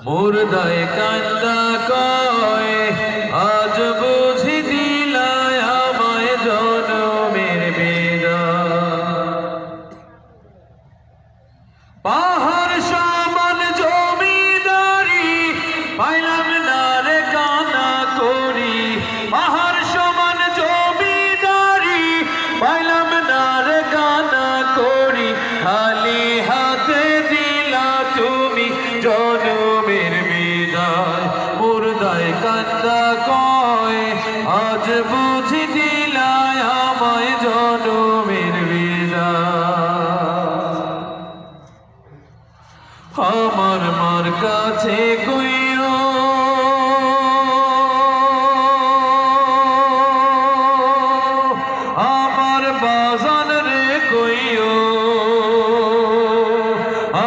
মুর্দায় কান্দা কয় আজ বুঝি দিলায় আমায় জনমের বিদায়। পাহাড় সমান জমিদারি পাইলাম না রে কান্না করি, পাহাড় সমান জমিদারি পাইলাম না রে কান্না করি, খালি হাতে দিলা তুমি জনমের বিদায়। মুর্দায় কান্দা কয় আজ বুঝি দিলায় আমায় জনমের বিদায়। আমার মার কাছে কইও আমার বাজান রে কইও,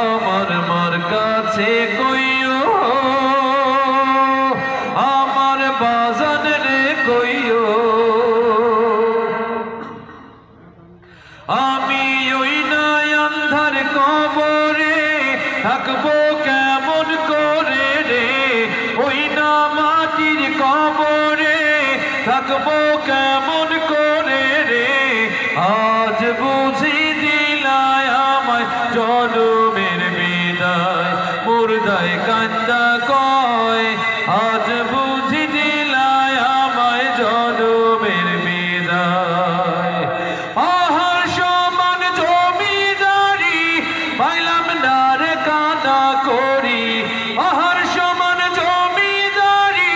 আমার মার কাছে কইও আমার বাজান রে কইও, আমি ওই নাই আন্ধার কবরে থাকবো কেমন করে রে, ওই না মাটির কবরে থাকবো কেমন করে রে, আজ বুঝি দিলায় আমায় জনমের বিদায়। মুর্দায় কান্দা কয় আজ বুঝি দিলায় আমায় জনমের বিদায়। পাহাড় সমান জমিদারি পাইলাম না রে কান্না করি, পাহাড় সমান জমিদারি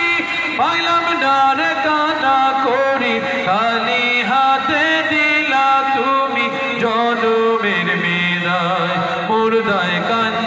পাইলাম না রে কান্না করি, খালি হাতে দিলা তুমি জনমের বিদায়। মুর্দায় কান্দা